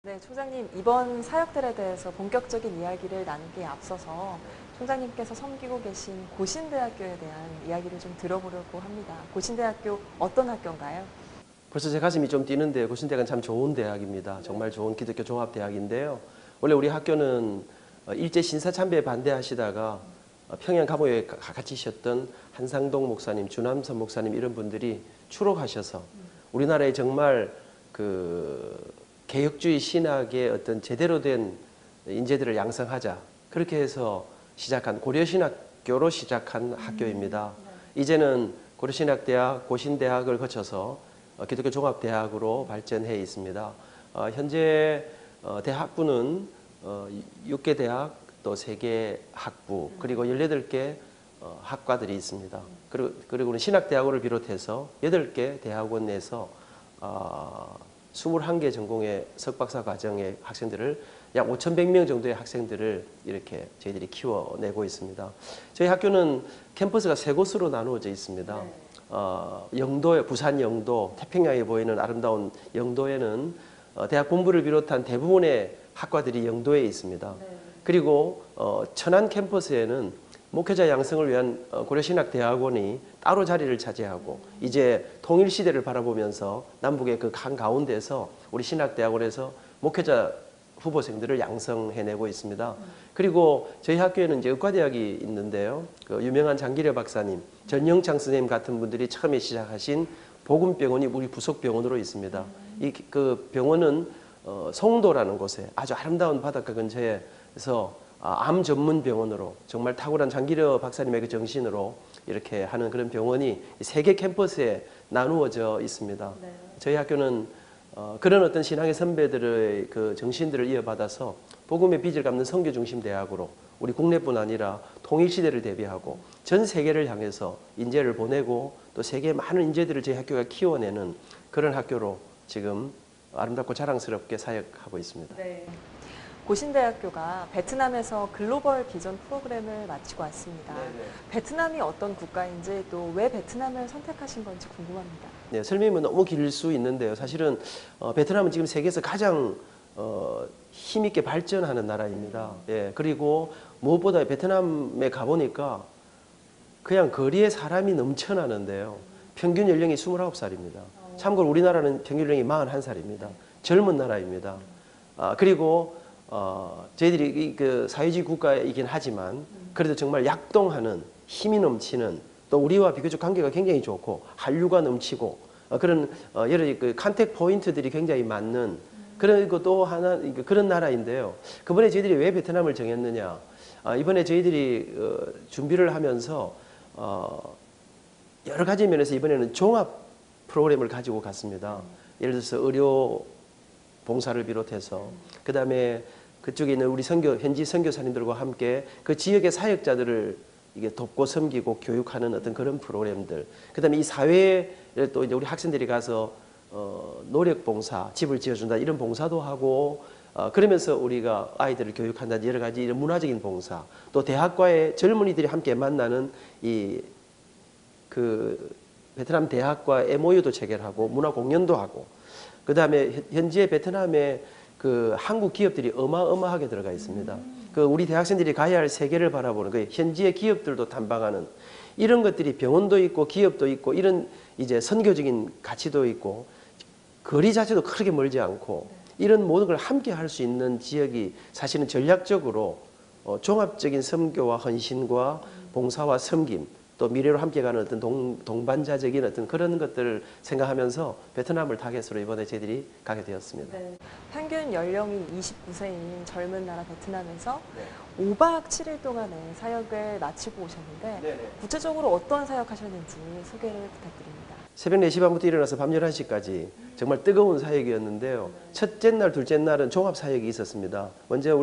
네, 총장님, 이번 사역들에 대해서 본격적인 이야기를 나누기에 앞서서 총장님께서 섬기고 계신 고신대학교에 대한 이야기를 좀 들어보려고 합니다. 고신대학교 어떤 학교인가요? 벌써 제 가슴이 좀 뛰는데 고신대학은 참 좋은 대학입니다. 정말 좋은 기독교 종합대학인데요. 원래 우리 학교는 일제 신사참배에 반대하시다가 평양 감옥에 갇히셨던 한상동 목사님, 주남선 목사님 이런 분들이 추록하셔서 우리나라에 정말 그 개혁주의 신학의 어떤 제대로 된 인재들을 양성하자 그렇게 해서 시작한 고려신학교로 시작한 학교입니다. 이제는 고려신학대학, 고신대학을 거쳐서 기독교 종합대학으로 발전해 있습니다. 현재 대학부는 6개 대학 또 3개 학부 그리고 18개 학과들이 있습니다. 그리고는 신학대학원을 비롯해서 8개 대학원 내에서 21개 전공의 석박사 과정의 학생들을 약 5,100명 정도의 학생들을 이렇게 저희들이 키워내고 있습니다. 저희 학교는 캠퍼스가 3곳으로 나누어져 있습니다. 영도에, 부산 영도, 태평양에 보이는 아름다운 영도에는 대학 본부를 비롯한 대부분의 학과들이 영도에 있습니다. 그리고 천안 캠퍼스에는 목회자 양성을 위한 고려신학대학원이 따로 자리를 차지하고 이제 통일시대를 바라보면서 남북의 그 한가운데서 우리 신학대학원에서 목회자 후보생들을 양성해내고 있습니다. 그리고 저희 학교에는 이제 의과대학이 있는데요. 그 유명한 장기려 박사님, 전영창 선생님 같은 분들이 처음에 시작하신 복음병원이 우리 부속병원으로 있습니다. 이 그 병원은 송도라는 곳에 아주 아름다운 바닷가 근처에서 암 전문 병원으로 정말 탁월한 장기려 박사님의 그 정신으로 이렇게 하는 그런 병원이 3개 캠퍼스에 나누어져 있습니다. 네. 저희 학교는 그런 어떤 신앙의 선배들의 그 정신들을 이어받아서 복음의 빚을 갚는 선교 중심 대학으로 우리 국내뿐 아니라 통일 시대를 대비하고 전 세계를 향해서 인재를 보내고 또 세계의 많은 인재들을 저희 학교가 키워내는 그런 학교로 지금 아름답고 자랑스럽게 사역하고 있습니다. 네. 고신대학교가 베트남에서 글로벌 비전 프로그램을 마치고 왔습니다. 네네. 베트남이 어떤 국가인지 또 왜 베트남을 선택하신 건지 궁금합니다. 네, 설명이 너무 길 수 있는데요. 사실은 베트남은 지금 세계에서 가장 힘있게 발전하는 나라입니다. 예, 그리고 무엇보다 베트남에 가보니까 그냥 거리에 사람이 넘쳐나는데요. 평균 연령이 29살입니다. 참고로 우리나라는 평균 연령이 41살입니다. 젊은 나라입니다. 그리고 저희들이 그 사회주의 국가이긴 하지만 그래도 정말 약동하는 힘이 넘치는 또 우리와 비교적 관계가 굉장히 좋고 한류가 넘치고 그런 여러 그 컨택 포인트들이 굉장히 많은 그리고 또 하나 그런 나라인데요. 그번에 저희들이 왜 베트남을 정했느냐? 이번에 저희들이 준비를 하면서 여러 가지 면에서 이번에는 종합 프로그램을 가지고 갔습니다. 예를 들어서 의료 봉사를 비롯해서 그 다음에 그쪽에 있는 우리 현지 선교사님들과 함께 그 지역의 사역자들을 이게 돕고 섬기고 교육하는 어떤 그런 프로그램들. 그 다음에 이 사회에 또 이제 우리 학생들이 가서 노력 봉사, 집을 지어준다 이런 봉사도 하고 그러면서 우리가 아이들을 교육한다 여러 가지 이런 문화적인 봉사. 또 대학과의 젊은이들이 함께 만나는 그 베트남 대학과 MOU도 체결하고 문화 공연도 하고. 그 다음에 현지의 베트남에 그 한국 기업들이 어마어마하게 들어가 있습니다. 그 우리 대학생들이 가야 할 세계를 바라보는 그 현지의 기업들도 탐방하는 이런 것들이 병원도 있고 기업도 있고 이런 이제 선교적인 가치도 있고 거리 자체도 크게 멀지 않고 이런 모든 걸 함께 할 수 있는 지역이 사실은 전략적으로 종합적인 선교와 헌신과 봉사와 섬김 또 미래로 함께 가는 어떤 동반자적인 어떤 그런 것들을 생각하면서 베트남을 타겟으로 이번에 저희들이 가게 되었습니다. 네. 평균 연령이 29세인 젊은 나라 베트남에서 5박 7일 동안의 사역을 마치고 오셨는데 구체적으로 어떤 사역하셨는지 소개를 부탁드립니다. 새벽 4시 반부터 일어나서 밤 11시까지 정말 뜨거운 사역이었는데요. 첫째 날, 둘째 날은 종합 사역이 있었습니다. 먼저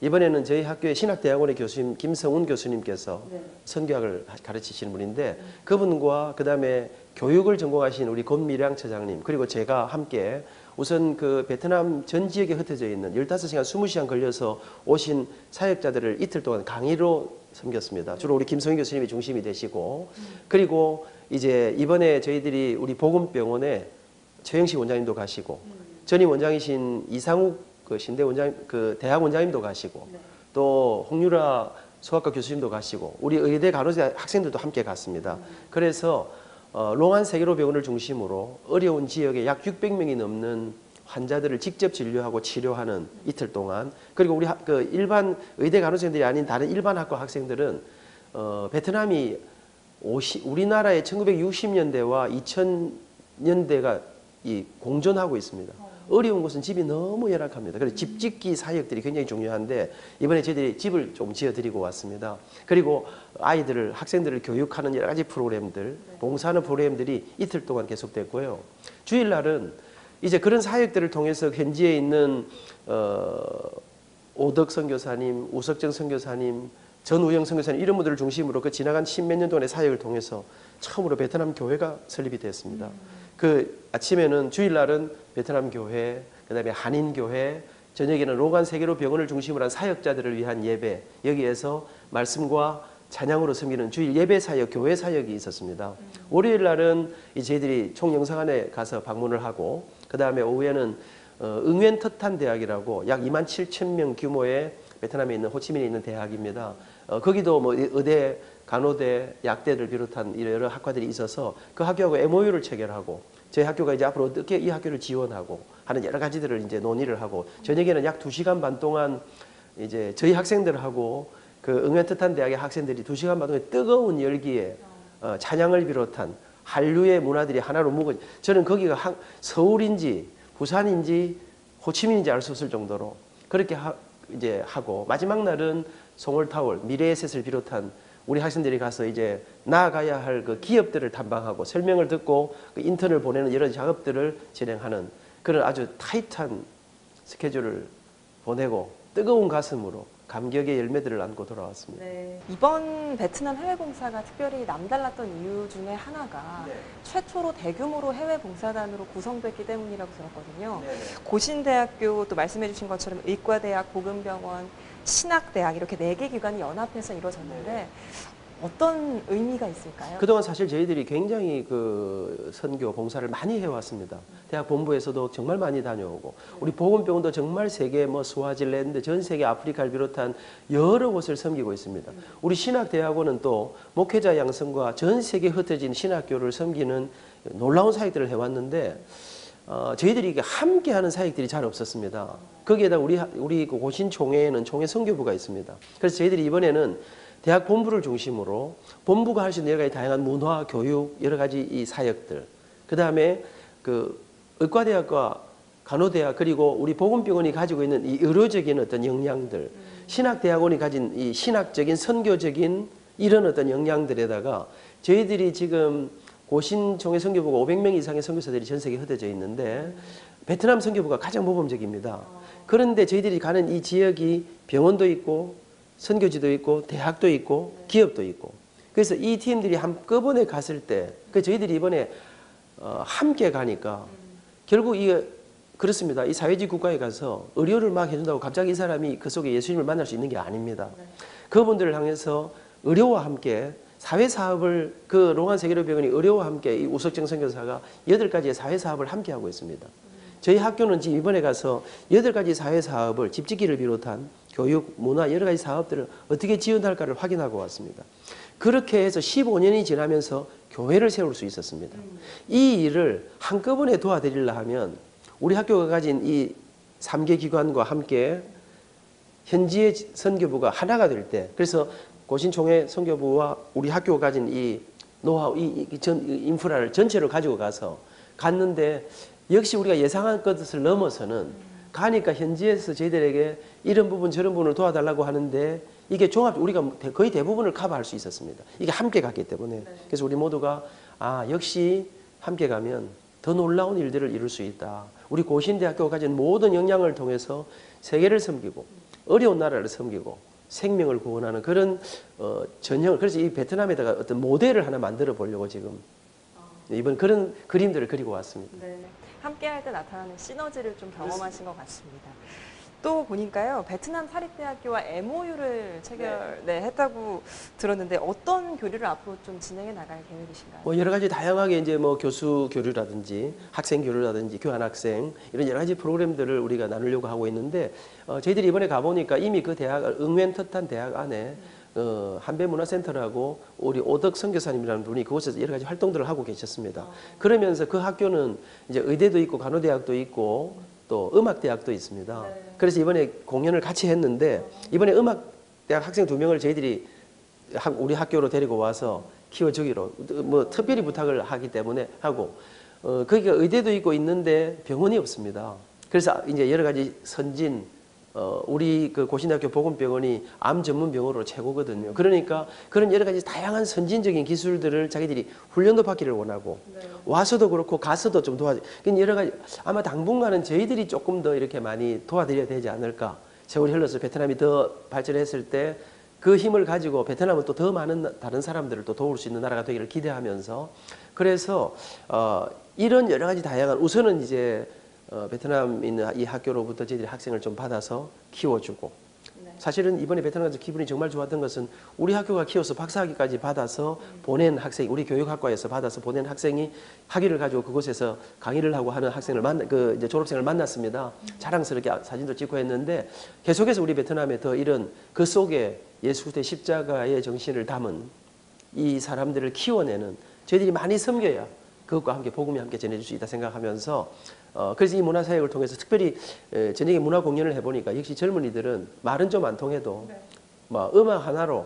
이번에는 저희 학교의 신학대학원의 교수님 김성훈 교수님께서 선교학을 가르치시는 분인데 그분과 그 다음에 교육을 전공하신 우리 권미량 처장님 그리고 제가 함께 우선 그 베트남 전 지역에 흩어져 있는 15시간, 20시간 걸려서 오신 사역자들을 이틀 동안 강의로 섬겼습니다. 주로 우리 김성훈 교수님이 중심이 되시고 그리고 이제 이번에 저희들이 우리 복음병원에 최영식 원장님도 가시고 전임 원장이신 이상욱 그 신대 원장 그 대학 원장님도 가시고 네. 또 홍유라 소아과 교수님도 가시고 우리 의대 간호사 학생들도 함께 갔습니다. 그래서 롱안 세계로 병원을 중심으로 어려운 지역에 약 600명이 넘는 환자들을 직접 진료하고 치료하는 이틀 동안 그리고 우리 그 일반 의대 간호생들이 아닌 다른 일반 학과 학생들은 베트남이 우리나라의 1960년대와 2000년대가 공존하고 있습니다. 어려운 곳은 집이 너무 열악합니다. 그래서 집 짓기 사역들이 굉장히 중요한데 이번에 저희들이 집을 좀 지어드리고 왔습니다. 그리고 아이들을 학생들을 교육하는 여러 가지 프로그램들, 봉사하는 프로그램들이 이틀 동안 계속됐고요. 주일날은 이제 그런 사역들을 통해서 현지에 있는 오덕 선교사님, 우석정 선교사님, 전우영 선교사님 이런 분들을 중심으로 그 지나간 10몇 년 동안의 사역을 통해서 처음으로 베트남 교회가 설립이 됐습니다. 그 아침에는 주일날은 베트남 교회, 그다음에 한인 교회, 저녁에는 로간 세계로 병원을 중심으로 한 사역자들을 위한 예배, 여기에서 말씀과 찬양으로 섬기는 주일 예배 사역, 교회 사역이 있었습니다. 월요일 날은 저희들이 총영상관에 가서 방문을 하고 그다음에 오후에는 응웬 터탄 대학이라고 약 2만 7천 명 규모의 베트남에 있는 호치민에 있는 대학입니다. 거기도 뭐 의대, 간호대, 약대를 비롯한 여러 학과들이 있어서 그 학교하고 MOU를 체결하고 저희 학교가 이제 앞으로 어떻게 이 학교를 지원하고 하는 여러 가지들을 이제 논의를 하고 저녁에는 약 2시간 반 동안 이제 저희 학생들하고 그 응웬터탄 대학의 학생들이 2시간 반 동안 뜨거운 열기에 찬양을 비롯한 한류의 문화들이 하나로 묶어 저는 거기가 서울인지 부산인지 호치민인지 알 수 없을 정도로 그렇게 이제 하고 마지막 날은 송월타월, 미래의 셋을 비롯한 우리 학생들이 가서 이제 나아가야 할 그 기업들을 탐방하고 설명을 듣고 그 인턴을 보내는 여러 작업들을 진행하는 그런 아주 타이트한 스케줄을 보내고 뜨거운 가슴으로 감격의 열매들을 안고 돌아왔습니다. 네. 이번 베트남 해외 봉사가 특별히 남달랐던 이유 중에 하나가 최초로 대규모로 해외 봉사단으로 구성됐기 때문이라고 들었거든요. 고신대학교 또 말씀해 주신 것처럼 의과대학, 보건병원, 신학대학 이렇게 4개 기관이 연합해서 이루어졌는데 어떤 의미가 있을까요? 그동안 사실 저희들이 굉장히 그 선교 봉사를 많이 해왔습니다. 대학 본부에서도 정말 많이 다녀오고 우리 보건병원도 정말 세계 뭐 스와질랜드 전 세계 아프리카를 비롯한 여러 곳을 섬기고 있습니다. 우리 신학대학원은 또 목회자 양성과 전 세계에 흩어진 신학교를 섬기는 놀라운 사역들을 해왔는데 저희들이 이게 함께하는 사역들이 잘 없었습니다. 거기에다 우리 그 고신총회에는 총회 선교부가 있습니다. 그래서 저희들이 이번에는 대학 본부를 중심으로 본부가 할 수 있는 여러 가지 다양한 문화, 교육, 여러 가지 이 사역들, 그 다음에 그 의과대학과 간호대학 그리고 우리 보건병원이 가지고 있는 이 의료적인 어떤 역량들, 신학대학원이 가진 이 신학적인 선교적인 이런 어떤 역량들에다가 저희들이 지금 고신총회 선교부가 500명 이상의 선교사들이 전 세계에 흩어져 있는데 베트남 선교부가 가장 모범적입니다. 그런데 저희들이 가는 이 지역이 병원도 있고 선교지도 있고 대학도 있고 기업도 있고 그래서 이 팀들이 한꺼번에 갔을 때 저희들이 이번에 함께 가니까 결국 그렇습니다. 이 사회주의 국가에 가서 의료를 막 해준다고 갑자기 이 사람이 그 속에 예수님을 만날 수 있는 게 아닙니다. 그분들을 향해서 의료와 함께 사회사업을 그 롱안 세계로병원이 의료와 함께 이 우석정 선교사가 8가지의 사회사업을 함께 하고 있습니다. 저희 학교는 지금 이번에 가서 8가지 사회사업을 집짓기를 비롯한 교육, 문화 여러 가지 사업들을 어떻게 지원할까를 확인하고 왔습니다. 그렇게 해서 15년이 지나면서 교회를 세울 수 있었습니다. 이 일을 한꺼번에 도와드리려 하면 우리 학교가 가진 이 3개 기관과 함께 현지의 선교부가 하나가 될 때 그래서 고신총회 선교부와 우리 학교가 가진 이 노하우, 이 인프라를 전체로 가지고 가서 갔는데 역시 우리가 예상한 것을 넘어서는 가니까 현지에서 저희들에게 이런 부분 저런 부분을 도와달라고 하는데 이게 우리가 거의 대부분을 커버할 수 있었습니다. 이게 함께 갔기 때문에. 그래서 우리 모두가 역시 함께 가면 더 놀라운 일들을 이룰 수 있다. 우리 고신대학교가 가진 모든 역량을 통해서 세계를 섬기고 어려운 나라를 섬기고 생명을 구원하는 그런 전형을 그래서 이 베트남에다가 어떤 모델을 하나 만들어 보려고 지금 이번 그런 그림들을 그리고 왔습니다. 네. 함께 할 때 나타나는 시너지를 좀 경험하신 것 같습니다. 또 보니까요, 베트남 사립대학교와 MOU를 했다고 들었는데 어떤 교류를 앞으로 좀 진행해 나갈 계획이신가요? 뭐 여러 가지 다양하게 이제 뭐 교수 교류라든지 학생 교류라든지 교환학생 이런 여러 가지 프로그램들을 우리가 나누려고 하고 있는데 저희들이 이번에 가보니까 이미 그 대학 응웬터탄 대학 안에 한배문화센터라고 우리 오덕 선교사님이라는 분이 그곳에서 여러 가지 활동들을 하고 계셨습니다. 그러면서 그 학교는 이제 의대도 있고 간호대학도 있고 또 음악대학도 있습니다. 네. 그래서 이번에 공연을 같이 했는데 이번에 음악대학 학생 2명을 저희들이 우리 학교로 데리고 와서 키워주기로 뭐 특별히 부탁을 하기 때문에 하고 거기가 의대도 있고 있는데 병원이 없습니다. 그래서 이제 여러 가지 선진 우리 그 고신대학교 보건병원이 암 전문 병원으로 최고거든요. 그러니까 그런 여러 가지 다양한 선진적인 기술들을 자기들이 훈련도 받기를 원하고 와서도 그렇고 가서도 좀 도와줘. 여러 가지 아마 당분간은 저희들이 조금 더 이렇게 많이 도와드려야 되지 않을까. 세월이 흘러서 베트남이 더 발전했을 때 그 힘을 가지고 베트남은 또 더 많은 다른 사람들을 또 도울 수 있는 나라가 되기를 기대하면서 그래서 이런 여러 가지 다양한 우선은 이제 베트남에 있는 이 학교로부터 저희들이 학생을 좀 받아서 키워주고 사실은 이번에 베트남 가서 기분이 정말 좋았던 것은 우리 학교가 키워서 박사학위까지 받아서 보낸 학생, 우리 교육학과에서 받아서 보낸 학생이 학위를 가지고 그곳에서 강의를 하고 하는 학생을 이제 졸업생을 만났습니다. 자랑스럽게 사진도 찍고 했는데 계속해서 우리 베트남에 더 이런 그 속에 예수 그리스도의 십자가의 정신을 담은 이 사람들을 키워내는 저희들이 많이 섬겨야 그것과 함께 복음이 함께 전해질 수 있다 생각하면서 그래서 이 문화사역을 통해서 특별히 저녁에 문화 공연을 해보니까 역시 젊은이들은 말은 좀 안 통해도 뭐 음악 하나로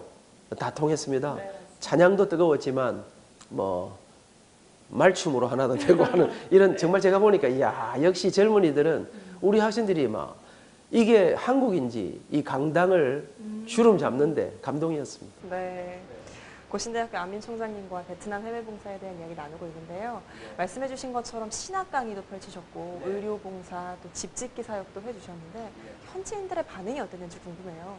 다 통했습니다. 찬양도 뜨거웠지만 뭐 말춤으로 하나도 되고 하는 이런 정말 제가 보니까 이야 역시 젊은이들은 우리 학생들이 막 이게 한국인지 이 강당을 주름 잡는데 감동이었습니다. 네. 고신대학교 안민 총장님과 베트남 해외봉사에 대한 이야기 나누고 있는데요. 말씀해주신 것처럼 신학 강의도 펼치셨고 의료봉사 또 집짓기 사역도 해주셨는데 현지인들의 반응이 어땠는지 궁금해요.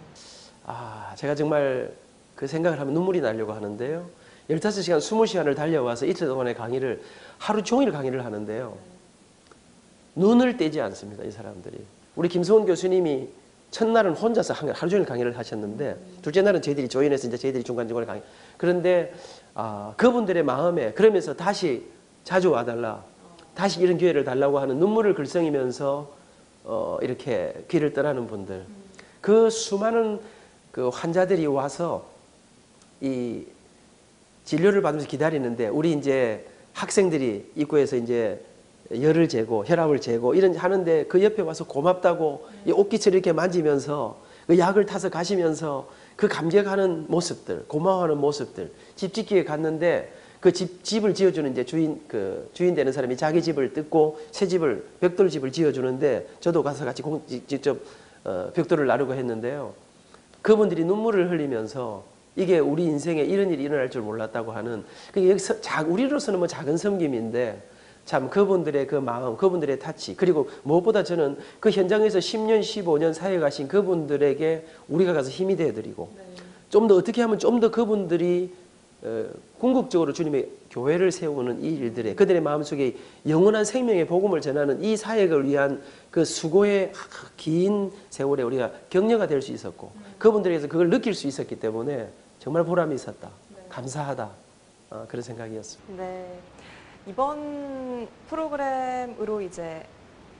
제가 정말 그 생각을 하면 눈물이 나려고 하는데요. 15시간, 20시간을 달려와서 이틀 동안의 강의를 하루 종일 강의를 하는데요. 눈을 떼지 않습니다. 이 사람들이. 우리 김수원 교수님이 첫날은 혼자서 하루 종일 강의를 하셨는데 둘째 날은 저희들이 조인해서 이제 저희들이 중간중간에 강의. 그런데 그분들의 마음에 그러면서 다시 자주 와달라. 다시 이런 기회를 달라고 하는 눈물을 글썽이면서 이렇게 길을 떠나는 분들. 그 수많은 그 환자들이 와서 이 진료를 받으면서 기다리는데 우리 이제 학생들이 입구에서 이제 열을 재고 혈압을 재고 이런 하는데 그 옆에 와서 고맙다고 이 옷깃을 이렇게 만지면서 그 약을 타서 가시면서 그 감격하는 모습들, 고마워하는 모습들. 집짓기에 갔는데 그 집을 지어주는 이제 주인 되는 사람이 자기 집을 뜯고 새 집을 벽돌 집을 지어주는데 저도 가서 같이 직접 벽돌을 나르고 했는데요. 그분들이 눈물을 흘리면서 이게 우리 인생에 이런 일이 일어날 줄 몰랐다고 하는 여기서 우리로서는 뭐 작은 섬김인데. 참 그분들의 그 마음, 그분들의 타치 그리고 무엇보다 저는 그 현장에서 10년, 15년 사역하신 그분들에게 우리가 가서 힘이 되어드리고 좀 더 어떻게 하면 좀 더 그분들이 궁극적으로 주님의 교회를 세우는 이 일들에 그들의 마음속에 영원한 생명의 복음을 전하는 이 사역을 위한 그 수고의 긴 세월에 우리가 격려가 될 수 있었고 그분들에게서 그걸 느낄 수 있었기 때문에 정말 보람이 있었다. 감사하다. 그런 생각이었습니다. 네. 이번 프로그램으로 이제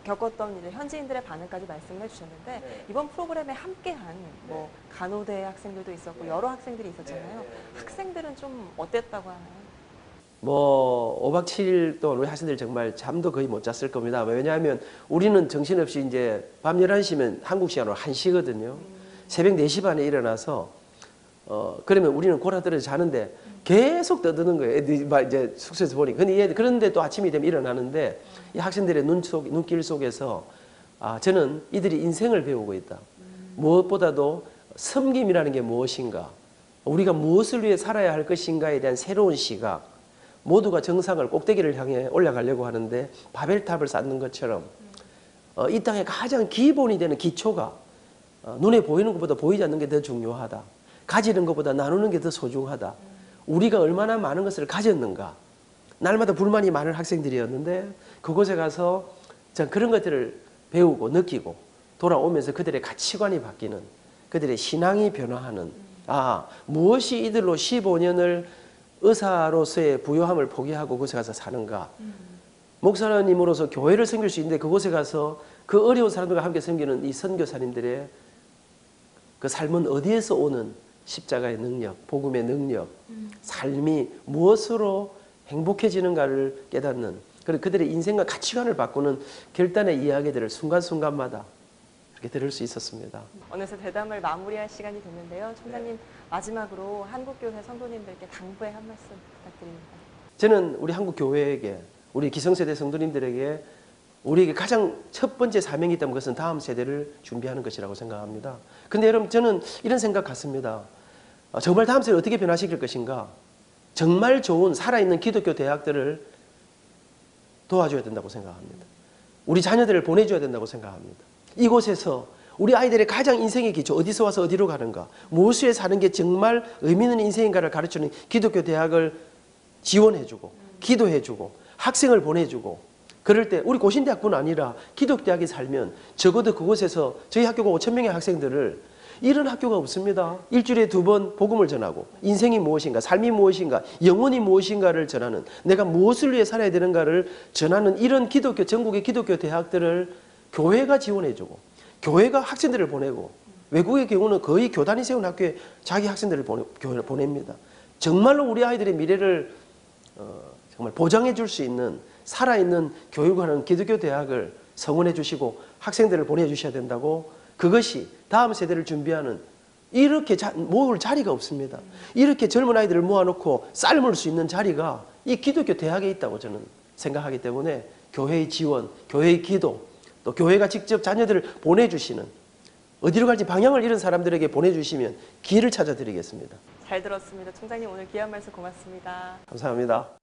겪었던 이제 현지인들의 반응까지 말씀을 해주셨는데 이번 프로그램에 함께한 뭐 간호대 학생들도 있었고 여러 학생들이 있었잖아요. 학생들은 좀 어땠다고 하나요? 뭐 5박 7일 동안 우리 학생들 정말 잠도 거의 못 잤을 겁니다. 왜냐하면 우리는 정신없이 이제 밤 11시면 한국 시간으로 1시거든요. 새벽 4시 반에 일어나서 그러면 우리는 골아떨어져 자는데 계속 떠드는 거예요. 애들이 이제 숙소에서 보니까. 그런데 또 아침이 되면 일어나는데 이 학생들의 눈길 속에서 저는 이들이 인생을 배우고 있다. 무엇보다도 섬김이라는 게 무엇인가. 우리가 무엇을 위해 살아야 할 것인가에 대한 새로운 시각. 모두가 정상을 꼭대기를 향해 올라가려고 하는데 바벨탑을 쌓는 것처럼 이 땅의 가장 기본이 되는 기초가 눈에 보이는 것보다 보이지 않는 게 더 중요하다. 가지는 것보다 나누는 게 더 소중하다. 우리가 얼마나 많은 것을 가졌는가. 날마다 불만이 많은 학생들이었는데 그곳에 가서 전 그런 것들을 배우고 느끼고 돌아오면서 그들의 가치관이 바뀌는, 그들의 신앙이 변화하는, 무엇이 이들로 15년을 의사로서의 부요함을 포기하고 그곳에 가서 사는가. 목사님으로서 교회를 섬길 수 있는데 그곳에 가서 그 어려운 사람들과 함께 섬기는 이 선교사님들의 그 삶은 어디에서 오는 십자가의 능력, 복음의 능력, 삶이 무엇으로 행복해지는가를 깨닫는, 그리고 그들의 인생과 가치관을 바꾸는 결단의 이야기들을 순간순간마다 이렇게 들을 수 있었습니다. 어느새 대담을 마무리할 시간이 됐는데요. 총장님, 마지막으로 한국교회 성도님들께 당부의 한 말씀 부탁드립니다. 저는 우리 한국 교회에게, 우리 기성세대 성도님들에게 우리에게 가장 첫 번째 사명이 있다면 그것은 다음 세대를 준비하는 것이라고 생각합니다. 근데 여러분, 저는 이런 생각 같습니다. 정말 다음 세대를 어떻게 변화시킬 것인가? 정말 좋은 살아있는 기독교 대학들을 도와줘야 된다고 생각합니다. 우리 자녀들을 보내줘야 된다고 생각합니다. 이곳에서 우리 아이들의 가장 인생의 기초, 어디서 와서 어디로 가는가, 무엇에 사는 게 정말 의미 있는 인생인가를 가르치는 기독교 대학을 지원해주고, 기도해주고, 학생을 보내주고, 그럴 때 우리 고신대학뿐 아니라 기독대학에 살면 적어도 그곳에서 저희 학교가 5,000명의 학생들을, 이런 학교가 없습니다. 일주일에 2번 복음을 전하고 인생이 무엇인가, 삶이 무엇인가, 영혼이 무엇인가를 전하는, 내가 무엇을 위해 살아야 되는가를 전하는 이런 기독교, 전국의 기독교 대학들을 교회가 지원해주고 교회가 학생들을 보내고, 외국의 경우는 거의 교단이 세운 학교에 자기 학생들을 보냅니다. 정말로 우리 아이들의 미래를 정말 보장해 줄 수 있는 살아있는 교육하는 기독교 대학을 성원해 주시고 학생들을 보내주셔야 된다고, 그것이 다음 세대를 준비하는, 이렇게 모을 자리가 없습니다. 이렇게 젊은 아이들을 모아놓고 삶을 수 있는 자리가 이 기독교 대학에 있다고 저는 생각하기 때문에 교회의 지원, 교회의 기도, 또 교회가 직접 자녀들을 보내주시는, 어디로 갈지 방향을 잃은 사람들에게 보내주시면 길을 찾아드리겠습니다. 잘 들었습니다. 총장님, 오늘 귀한 말씀 고맙습니다. 감사합니다.